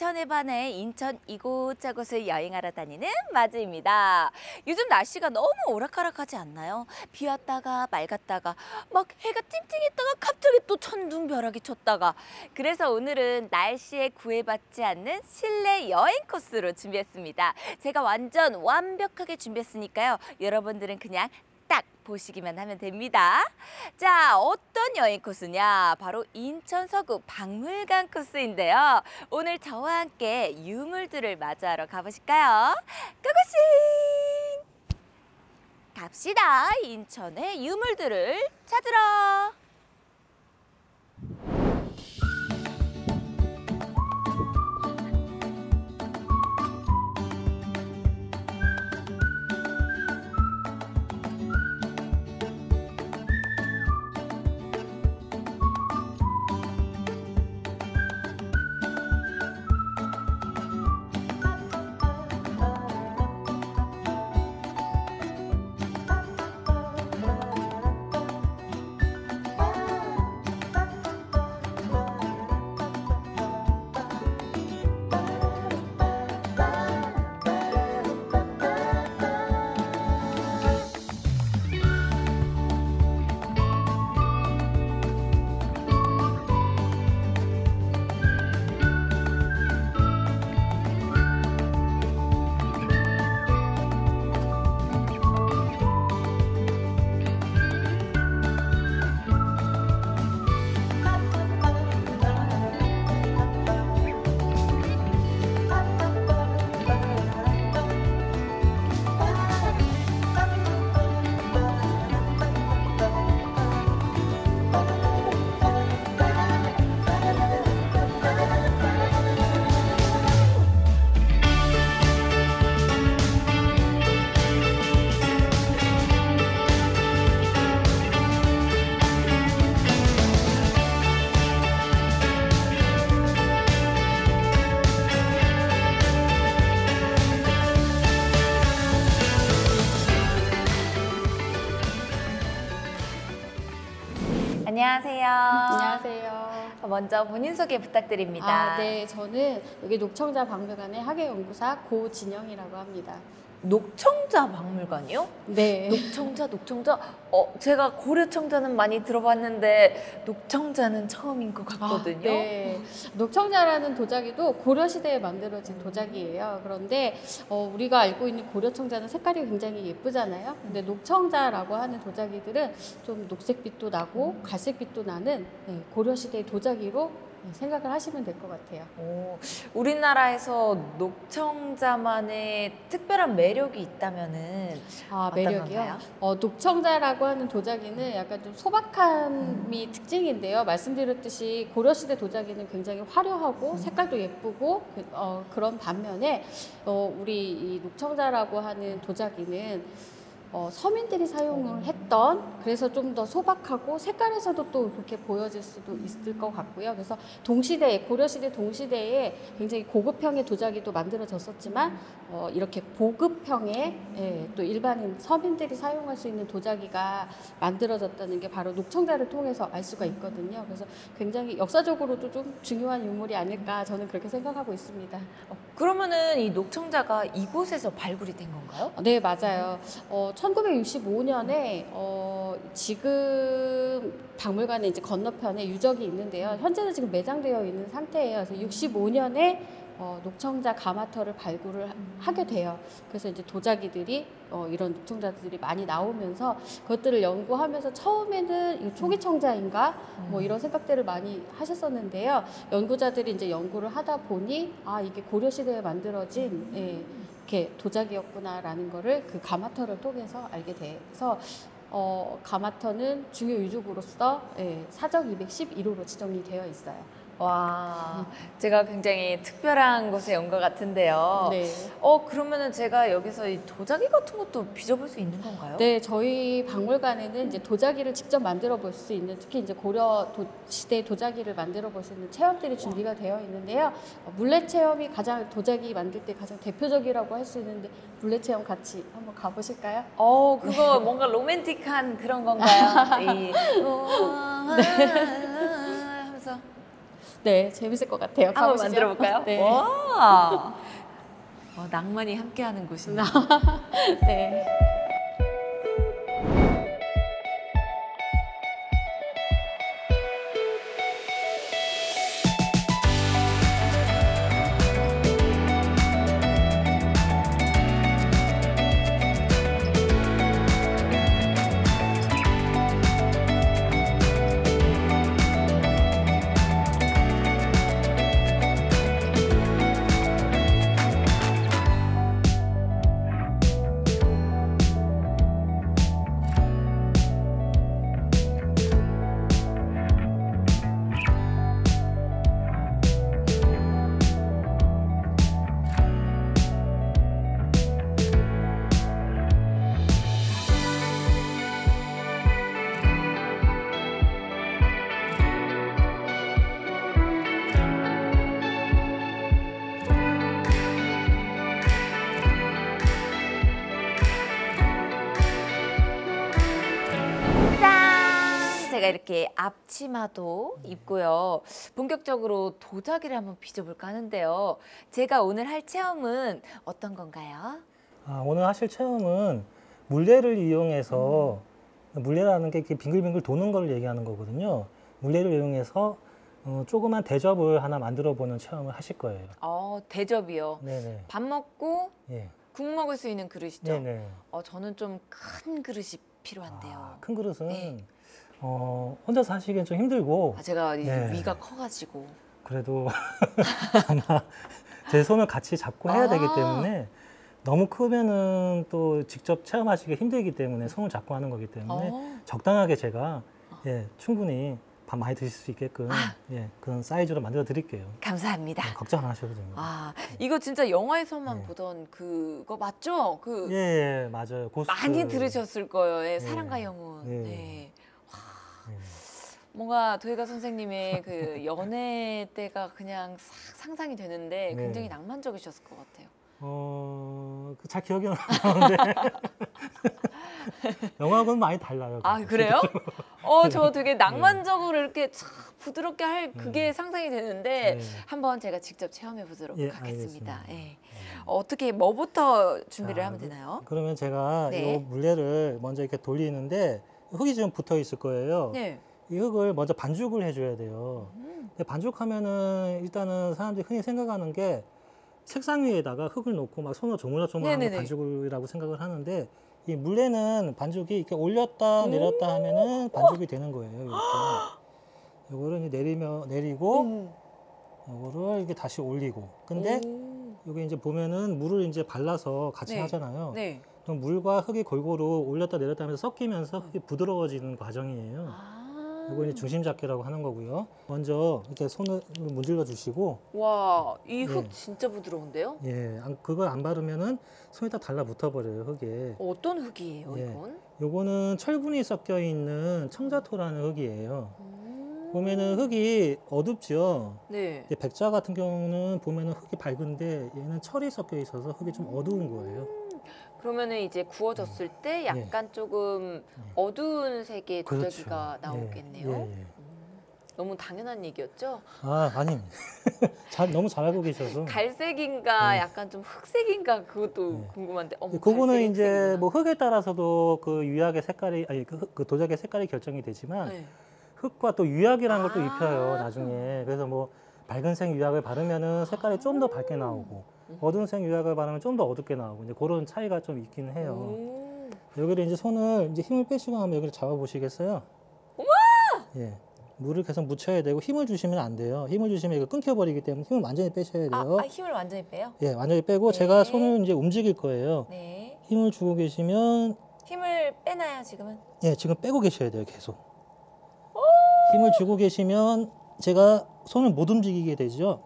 인천에 반해 인천 이곳저곳을 여행하러 다니는 마주입니다. 요즘 날씨가 너무 오락가락하지 않나요? 비 왔다가 맑았다가 막 해가 찡찡했다가 갑자기 또 천둥벼락이 쳤다가 그래서 오늘은 날씨에 구애받지 않는 실내 여행 코스로 준비했습니다. 제가 완전 완벽하게 준비했으니까요. 여러분들은 그냥 딱 보시기만 하면 됩니다. 자, 어떤 여행 코스냐? 바로 인천 서구 박물관 코스인데요. 오늘 저와 함께 유물들을 마주하러 가보실까요? 고고싱! 갑시다. 인천의 유물들을 찾으러. 안녕하세요. 안녕하세요. 먼저 본인 소개 부탁드립니다. 네, 저는 여기 녹청자 박물관의 학예연구사 고진영이라고 합니다. 녹청자 박물관이요? 네. 녹청자? 제가 고려청자는 많이 들어봤는데 녹청자는 처음인 것 같거든요. 네. 녹청자라는 도자기도 고려시대에 만들어진 도자기예요. 그런데 우리가 알고 있는 고려청자는 색깔이 굉장히 예쁘잖아요. 근데 녹청자라고 하는 도자기들은 좀 녹색빛도 나고 갈색빛도 나는 고려시대의 도자기로 생각을 하시면 될 것 같아요. 우리나라에서 녹청자만의 특별한 매력이 있다면은 어떤 매력이요? 건가요? 녹청자라고 하는 도자기는 약간 좀 소박함이 특징인데요. 말씀드렸듯이 고려시대 도자기는 굉장히 화려하고 색깔도 예쁘고 그런 반면에 우리 이 녹청자라고 하는 도자기는 서민들이 사용을 했던, 그래서 좀 더 소박하고 색깔에서도 또 그렇게 보여질 수도 있을 것 같고요. 그래서 동시대에, 고려시대 동시대에 굉장히 고급형의 도자기도 만들어졌었지만 이렇게 보급형의 또 일반인 서민들이 사용할 수 있는 도자기가 만들어졌다는 게 바로 녹청자를 통해서 알 수가 있거든요. 그래서 굉장히 역사적으로도 좀 중요한 유물이 아닐까 저는 그렇게 생각하고 있습니다. 그러면은 이 녹청자가 이곳에서 발굴이 된 건가요? 네, 맞아요. 1965년에 지금 박물관에 이제 건너편에 유적이 있는데요. 현재는 지금 매장되어 있는 상태예요. 그래서 65년에 녹청자 가마터를 발굴을 하게 돼요. 그래서 이제 도자기들이 이런 녹청자들이 많이 나오면서 그것들을 연구하면서 처음에는 이거 초기청자인가 뭐 이런 생각들을 많이 하셨었는데요. 연구자들이 이제 연구를 하다 보니 이게 고려시대에 만들어진 이렇게 도자기였구나라는 거를 그 가마터를 통해서 알게 돼서 가마터는 중요 유적으로서 사적 211호로 지정이 되어 있어요. 와, 제가 굉장히 특별한 곳에 온 것 같은데요. 네. 그러면은 제가 여기서 이 도자기 같은 것도 빚어볼 수 있는 건가요? 네, 저희 박물관에는 이제 도자기를 직접 만들어 볼 수 있는, 특히 이제 고려 시대 도자기를 만들어 볼 수 있는 체험들이 준비가 되어 있는데요. 물레 체험이 가장 도자기 만들 때 가장 대표적이라고 할 수 있는데 물레 체험 같이 한번 가보실까요? 그거 뭔가 로맨틱한 그런 건가요? 네. 하면서 네, 재밌을 것 같아요. 한번 가보시죠. 만들어 볼까요? 네. 와. 낭만이 함께하는 곳이네요. 네. 제가 이렇게 앞치마도 입고요. 본격적으로 도자기를 한번 빚어볼까 하는데요. 제가 오늘 할 체험은 어떤 건가요? 오늘 하실 체험은 물레를 이용해서 물레라는 게 이렇게 빙글빙글 도는 걸 얘기하는 거거든요. 물레를 이용해서 조그만 대접을 하나 만들어 보는 체험을 하실 거예요. 대접이요. 네네. 밥 먹고 예. 국 먹을 수 있는 그릇이죠. 네네. 저는 좀 큰 그릇이 필요한데요. 큰 그릇은 네. 혼자서 하시기엔 좀 힘들고 제가 네. 위가 커가지고. 그래도 아마 제 손을 같이 잡고 해야 되기 때문에 너무 크면은 또 직접 체험하시기 힘들기 때문에 손을 잡고 하는 거기 때문에 적당하게 제가 충분히 밥 많이 드실 수 있게끔 그런 사이즈로 만들어 드릴게요. 감사합니다. 걱정 안 하셔도 됩니다. 이거 진짜 영화에서만 보던 그거 맞죠? 예, 맞아요. 고스트. 많이 들으셨을 거예요. 사랑과 영혼. 네. 뭔가 도예가 선생님의 그 연애 때가 그냥 싹 상상이 되는데 굉장히 낭만적이셨을 것 같아요. 잘 기억이 안 나는데 영화하고는 많이 달라요. 그래요? 저 되게 낭만적으로 이렇게 참 부드럽게 할 그게 상상이 되는데 한번 제가 직접 체험해 보도록 하겠습니다. 어떻게 뭐부터 준비를 하면 되나요? 그러면 제가 네. 이 물레를 먼저 이렇게 돌리는데 흙이 지금 붙어 있을 거예요. 네. 이 흙을 먼저 반죽을 해줘야 돼요. 근데 반죽하면은 일단은 사람들이 흔히 생각하는 게 책상 위에다가 흙을 놓고 막 손으로 조물조물하는 반죽이라고 생각을 하는데 이 물레는 반죽이 이렇게 올렸다 내렸다 하면은 반죽이 되는 거예요. 이렇게. 요거를 이제 내리고 요거를 이렇게 다시 올리고. 근데 여기 이제 보면은 물을 이제 발라서 같이 하잖아요. 네. 그럼 물과 흙이 골고루 올렸다 내렸다 하면서 섞이면서 흙이 부드러워지는 과정이에요. 이거 이제 중심 잡기라고 하는 거고요. 먼저 이렇게 손을 문질러 주시고. 와, 이 흙 진짜 부드러운데요? 그걸 안 바르면은 손에다 달라붙어 버려요, 흙에. 어떤 흙이에요, 이건? 요거는 철분이 섞여 있는 청자토라는 흙이에요. 보면은 흙이 어둡죠. 네. 백자 같은 경우는 보면은 흙이 밝은데 얘는 철이 섞여 있어서 흙이 좀 어두운 거예요. 그러면은 이제 구워졌을 때 약간 조금 어두운 색의 도자기가 나오겠네요. 너무 당연한 얘기였죠? 아닙니다. 너무 잘 알고 계셔서. 갈색인가 약간 좀 흑색인가 그것도 궁금한데. 그거는 이제 뭐 흙에 따라서도 그 유약의 색깔이 그 도자기의 색깔이 결정이 되지만 흙과 또 유약이라는 걸 또 입혀요 나중에. 그래서 뭐 밝은색 유약을 바르면은 색깔이 좀 더 밝게 나오고 어두운 색 유약을 바르면 좀 더 어둡게 나오고 이제 그런 차이가 좀 있긴 해요. 여기를 이제 손을 이제 힘을 빼시고 한번 여기를 잡아 보시겠어요? 물을 계속 묻혀야 되고 힘을 주시면 안 돼요. 힘을 주시면 이거 끊겨버리기 때문에 힘을 완전히 빼셔야 돼요. 힘을 완전히 빼요? 완전히 빼고 제가 손을 이제 움직일 거예요. 힘을 주고 계시면 힘을 빼나요 지금은? 지금 빼고 계셔야 돼요 계속. 힘을 주고 계시면 제가 손을 못 움직이게 되죠.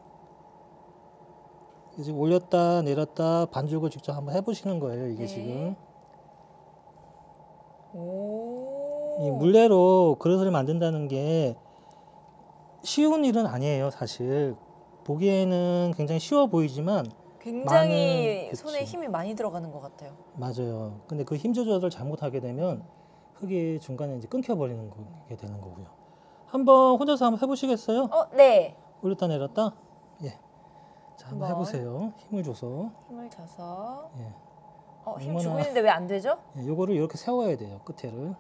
지금 올렸다 내렸다 반죽을 직접 한번 해보시는 거예요. 이게 지금. 이 물레로 그릇을 만든다는 게 쉬운 일은 아니에요, 사실. 보기에는 굉장히 쉬워 보이지만 굉장히 손에 힘이 많이 들어가는 것 같아요. 맞아요. 근데 그 힘 조절을 잘못하게 되면 흙이 중간에 이제 끊겨버리는 게 되는 거고요. 한번 혼자서 한번 해보시겠어요? 네. 올렸다 내렸다. 예. 자, 한번 한번. 해보세요. 힘을 줘서. 힘을 줘서. 예. 힘 주고 얼마나- 있는데 왜 안 되죠? 예, 요거를 이렇게 세워야 돼요. 끝에를.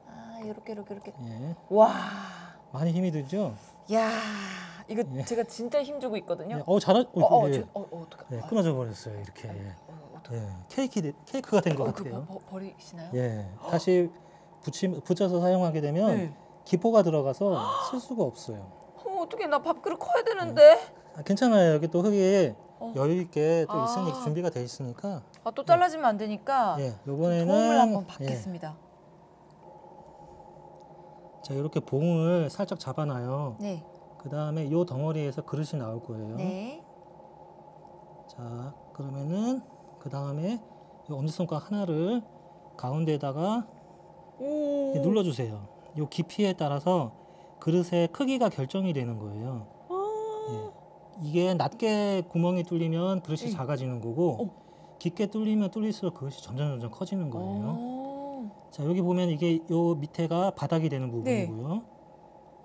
아, 이렇게. 예. 와, 많이 힘이 들죠? 야, 이거 예. 제가 진짜 힘 주고 있거든요. 예. 잘하. 예. 어떡해. 예, 끊어져 버렸어요. 이렇게. 예. 어떡해. 예. 케이크가 된 것 같아요. 버리시나요? 예. 다시 붙여서 사용하게 되면 네. 기포가 들어가서 쓸 수가 없어요. 어떻게 나 밥그릇 커야 되는데. 아, 괜찮아요. 여기 또 흙이 어. 여유 있게 또 아. 있으니까 준비가 돼 있으니까. 아, 또 잘라지면 안 되니까. 예. 도움을 요번에는 한번 예. 받겠습니다. 자, 이렇게 봉을 살짝 잡아놔요. 네. 그 다음에 요 덩어리에서 그릇이 나올 거예요. 네. 자, 그러면은 그 다음에 요 엄지손가락 하나를 가운데에다가 오. 이렇게 눌러주세요. 요 깊이에 따라서 그릇의 크기가 결정이 되는 거예요. 예. 이게 낮게 구멍이 뚫리면 그릇이 작아지는 거고 깊게 뚫리면 뚫릴수록 그릇이 점점 커지는 거예요. 자, 여기 보면 이게 요 밑에가 바닥이 되는 부분이고요.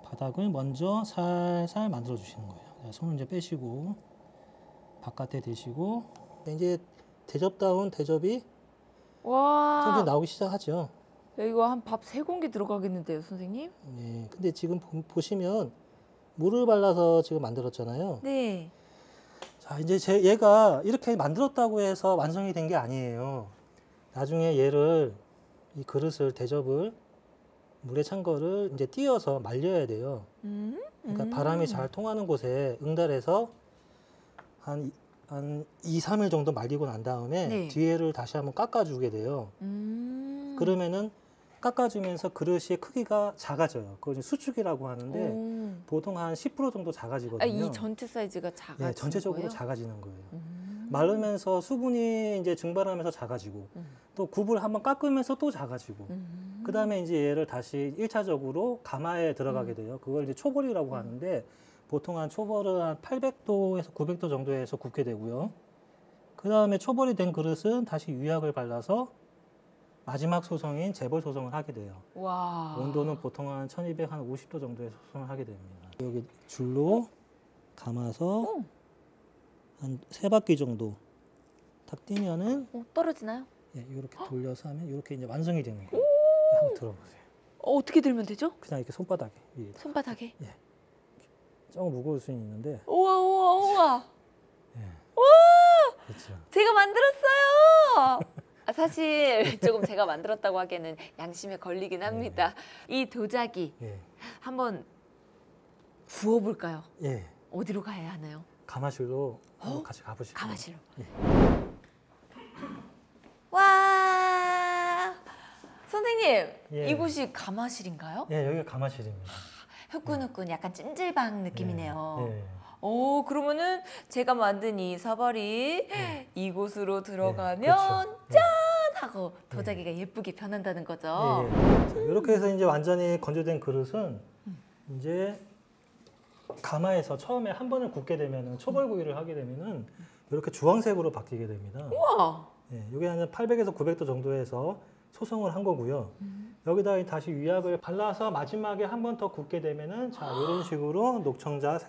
바닥을 먼저 살살 만들어 주시는 거예요. 자, 손을 이제 빼시고 바깥에 대시고 이제 대접다운 대접이 와. 점점 나오기 시작하죠. 이거 한 밥 3공기 들어가겠는데요, 선생님? 예. 근데 지금 보시면 물을 발라서 지금 만들었잖아요. 네. 자, 이제 얘가 이렇게 만들었다고 해서 완성이 된 게 아니에요. 나중에 얘를 이 그릇을 대접을 물에 찬 거를 이제 띄어서 말려야 돼요. 그러니까 바람이 잘 통하는 곳에 응달해서 한 2, 3일 정도 말리고 난 다음에 네. 뒤에를 다시 한번 깎아주게 돼요. 그러면은 깎아주면서 그릇의 크기가 작아져요. 그걸 이제 수축이라고 하는데 보통 한 10% 정도 작아지거든요. 아, 이 전체 사이즈가 작아지는 예, 전체적으로 거예요? 작아지는 거예요. 마르면서 수분이 이제 증발하면서 작아지고 또 굽을 한번 깎으면서 또 작아지고 그 다음에 이제 얘를 다시 1차적으로 가마에 들어가게 돼요. 그걸 이제 초벌이라고 하는데 보통 한 초벌은 한 800도에서 900도 정도에서 굽게 되고요. 그 다음에 초벌이 된 그릇은 다시 유약을 발라서 마지막 소성인 재벌 소성을 하게 돼요. 와. 온도는 보통 한 1200, 한 50도 정도에 소성을 하게 됩니다. 여기 줄로 감아서 한 3바퀴 정도 딱 뛰면은 떨어지나요? 예, 이렇게 돌려서 하면 이렇게 이제 완성이 되는 거예요. 한번 들어보세요. 어떻게 들면 되죠? 그냥 이렇게 손바닥에 위에 손바닥에? 조금 무거울 수는 있는데 우와. 그렇죠. 제가 만들었어요. 아, 사실 조금 제가 만들었다고 하기에는 양심에 걸리긴 합니다. 이 도자기 예, 한번 구워볼까요? 예, 어디로 가야 하나요? 가마실로 한번 같이 가보실까요? 가마실로. 예. 와, 선생님, 예. 이곳이 가마실인가요? 예, 여기가 가마실입니다. 후끈후끈 약간 찜질방 느낌이네요. 예, 예. 오, 그러면은 제가 만든 이 사발이 이곳으로 들어가면 그렇죠. 짠! 하고 도자기가 예쁘게 변한다는 거죠. 예. 자, 이렇게 해서 이제 완전히 건조된 그릇은 이제 가마에서 처음에 한 번을 굽게 되면은 초벌구이를 하게 되면은 이렇게 주황색으로 바뀌게 됩니다. 우와! 예, 이게 한 800에서 900도 정도에서 소성을 한 거고요. 여기다 다시 유약을 발라서 마지막에 한 번 더 굽게 되면은 자, 이런 식으로 녹청자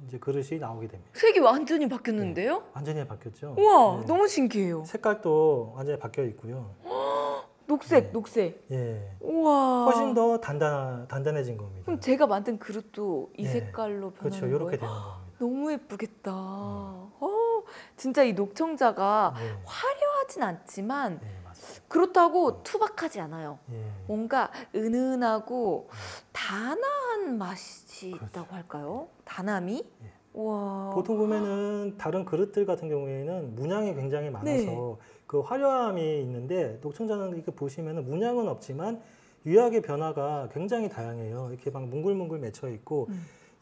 이제 그릇이 나오게 됩니다. 색이 완전히 바뀌었는데요? 완전히 바뀌었죠. 우와, 예. 너무 신기해요. 색깔도 완전히 바뀌어 있고요. 녹색, 녹색. 예. 우와. 훨씬 더 단단해진 겁니다. 그럼 제가 만든 그릇도 이 네. 색깔로 변하는 그렇죠. 거예요? 이렇게 되는 겁니다. 너무 예쁘겠다. 진짜 이 녹청자가 네. 화려하진 않지만 네, 맞습니다. 그렇다고 투박하지 않아요. 예. 뭔가 은은하고 단아한 맛이 그렇죠. 있다고 할까요? 단함이? 예. 우와. 보통 보면은 다른 그릇들 같은 경우에는 문양이 굉장히 많아서 네. 그 화려함이 있는데 녹청자는 이렇게 보시면은 문양은 없지만 유약의 변화가 굉장히 다양해요. 이렇게 막 뭉글뭉글 맺혀 있고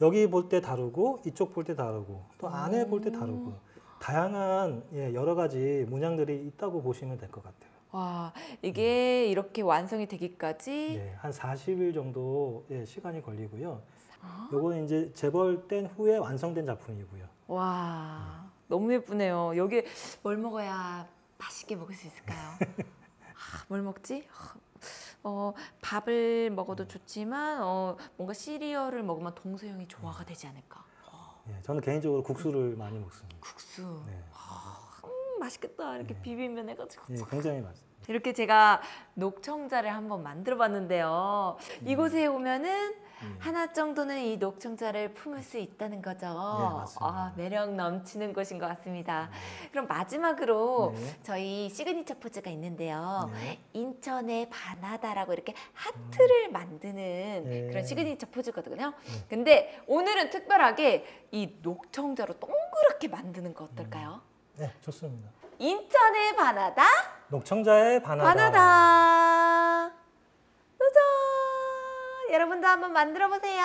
여기 볼 때 다르고 이쪽 볼 때 다르고 또 안에 볼 때 다르고 다양한 여러 가지 문양들이 있다고 보시면 될 것 같아요. 와, 이게 이렇게 완성이 되기까지 네, 한 40일 정도 시간이 걸리고요. 아. 요거는 이제 재벌된 후에 완성된 작품이고요. 와, 너무 예쁘네요. 여기 뭘 먹어야 맛있게 먹을 수 있을까요? 뭘 먹지? 밥을 먹어도 좋지만 뭔가 시리얼을 먹으면 동서양이 조화가 되지 않을까? 예, 저는 개인적으로 국수를 많이 먹습니다. 국수. 네. 맛있겠다. 이렇게 네. 비빔면 해가지고. 예, 굉장히 맛있습니다. 이렇게 제가 녹청자를 한번 만들어 봤는데요. 이곳에 오면은 하나 정도는 이 녹청자를 품을 수 있다는 거죠. 맞습니다. 매력 넘치는 곳인 것 같습니다. 그럼 마지막으로 네. 저희 시그니처 포즈가 있는데요. 네. 인천의 바나다라고 이렇게 하트를 만드는 네. 그런 시그니처 포즈거든요. 근데 오늘은 특별하게 이 녹청자로 동그랗게 만드는 거 어떨까요? 네, 좋습니다. 인천의 바나다. 녹청자의 바나다. 바나다. 짜잔! 여러분도 한번 만들어 보세요.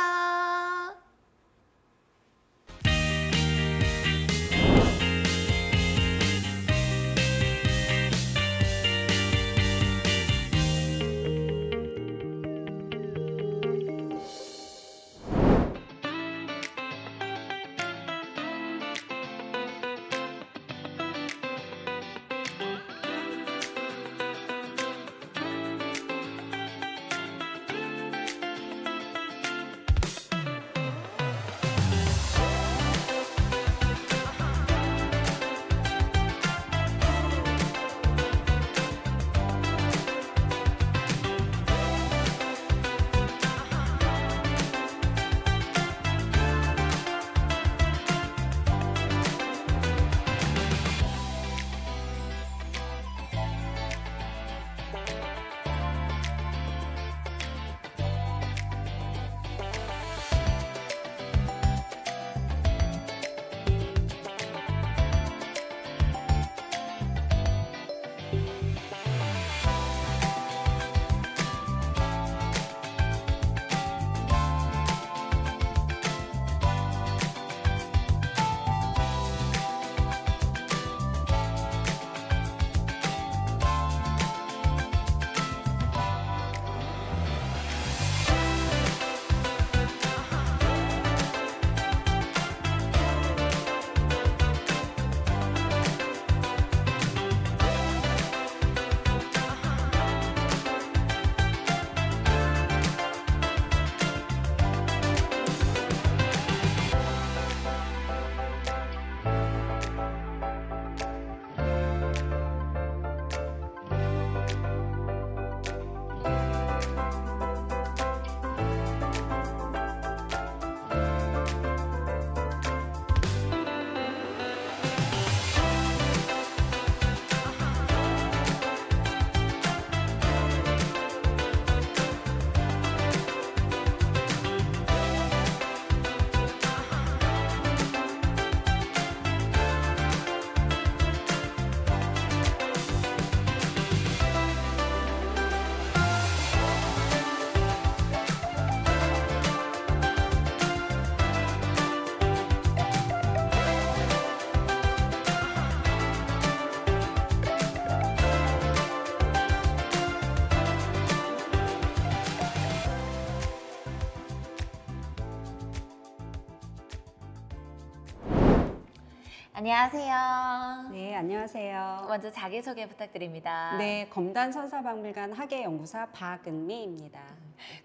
안녕하세요. 네, 안녕하세요. 먼저 자기소개 부탁드립니다. 네, 검단선사박물관 학예연구사 박은미입니다.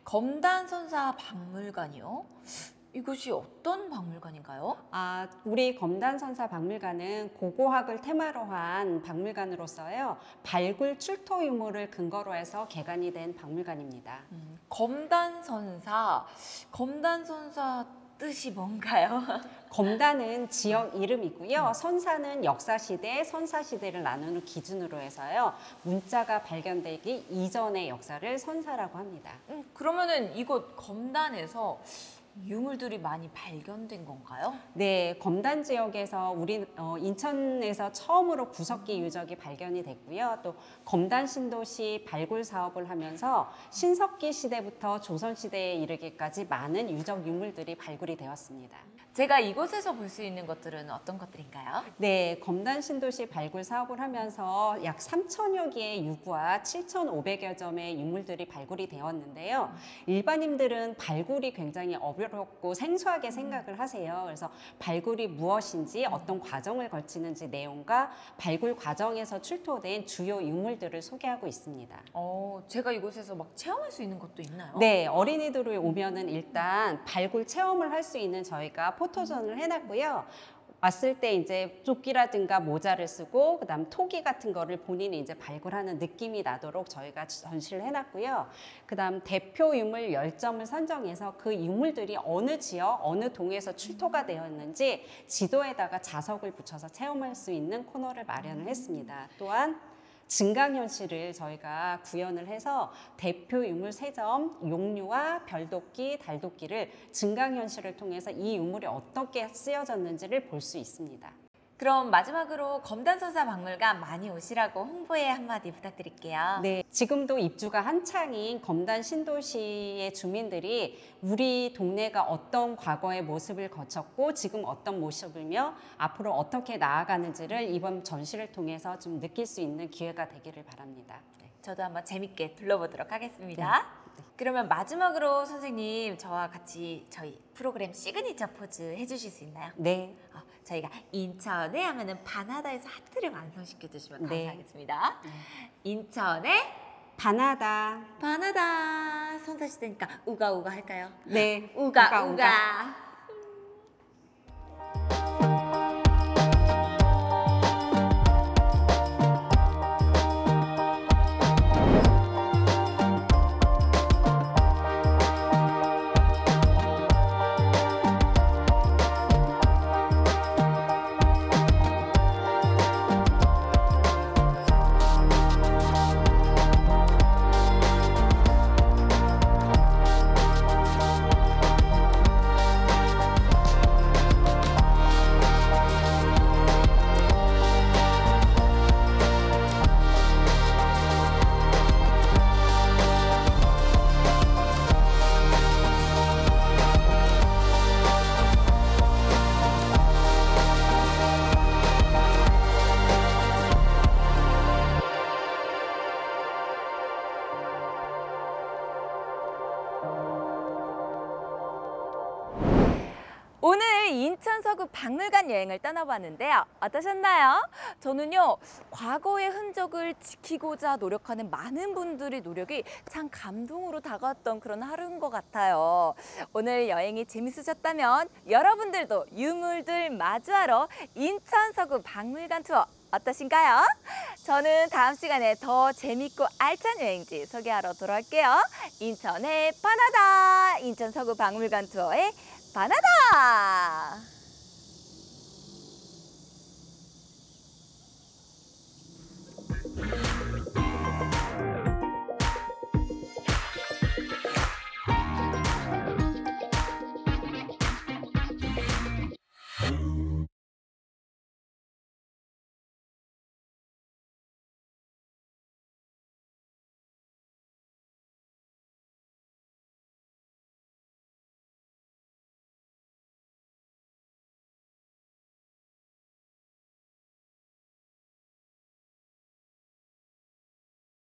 검단선사 박물관이요? 이곳이 어떤 박물관인가요? 우리 검단선사박물관은 고고학을 테마로 한 박물관으로서요. 발굴 출토 유물을 근거로 해서 개관이 된 박물관입니다. 검단선사 뜻이 뭔가요? 검단은 지역 이름이고요. 선사는 역사시대, 선사시대를 나누는 기준으로 해서요. 문자가 발견되기 이전의 역사를 선사라고 합니다. 그러면은 이곳 검단에서 유물들이 많이 발견된 건가요? 네, 검단 지역에서 우리 인천에서 처음으로 구석기 유적이 발견이 됐고요. 또 검단 신도시 발굴 사업을 하면서 신석기 시대부터 조선 시대에 이르기까지 많은 유적 유물들이 발굴이 되었습니다. 제가 이곳에서 볼 수 있는 것들은 어떤 것들인가요? 네, 검단 신도시 발굴 사업을 하면서 약 3,000여 개의 유구와 7,500여 점의 유물들이 발굴이 되었는데요. 일반인들은 발굴이 굉장히 어렵고 생소하게 생각을 하세요. 그래서 발굴이 무엇인지 어떤 과정을 거치는지 내용과 발굴 과정에서 출토된 주요 유물들을 소개하고 있습니다. 제가 이곳에서 막 체험할 수 있는 것도 있나요? 네, 어린이들이 오면은 일단 발굴 체험을 할 수 있는 저희가 포토존을 해놨고요. 왔을 때 이제 조끼라든가 모자를 쓰고 그다음 토기 같은 거를 본인이 이제 발굴하는 느낌이 나도록 저희가 전시를 해놨고요. 그다음 대표 유물 10점을 선정해서 그 유물들이 어느 지역, 어느 동에서 출토가 되었는지 지도에다가 자석을 붙여서 체험할 수 있는 코너를 마련을 했습니다. 또한 증강현실을 저희가 구현을 해서 대표 유물 3점, 용류와 별도끼, 달도끼를 증강현실을 통해서 이 유물이 어떻게 쓰여졌는지를 볼 수 있습니다. 그럼 마지막으로 검단선사 박물관 많이 오시라고 홍보에 한마디 부탁드릴게요. 네, 지금도 입주가 한창인 검단 신도시의 주민들이 우리 동네가 어떤 과거의 모습을 거쳤고 지금 어떤 모습이며 앞으로 어떻게 나아가는지를 이번 전시를 통해서 좀 느낄 수 있는 기회가 되기를 바랍니다. 네, 저도 한번 재밌게 둘러보도록 하겠습니다. 네. 그러면 마지막으로 선생님 저와 같이 저희 프로그램 시그니처 포즈 해주실 수 있나요? 네. 저희가 인천에 하면은 바나다에서 하트를 완성시켜 주시면 네. 감사하겠습니다. 인천에 바나다. 바나다 선사시대니까 우가우가 할까요? 네. 우가. 오늘 인천 서구 박물관 여행을 떠나봤는데요. 어떠셨나요? 저는요, 과거의 흔적을 지키고자 노력하는 많은 분들의 노력이 참 감동으로 다가왔던 그런 하루인 것 같아요. 오늘 여행이 재밌으셨다면 여러분들도 유물들 마주하러 인천 서구 박물관 투어 어떠신가요? 저는 다음 시간에 더 재밌고 알찬 여행지 소개하러 돌아올게요. 인천의 바나다! 인천 서구 박물관 투어의 바나다!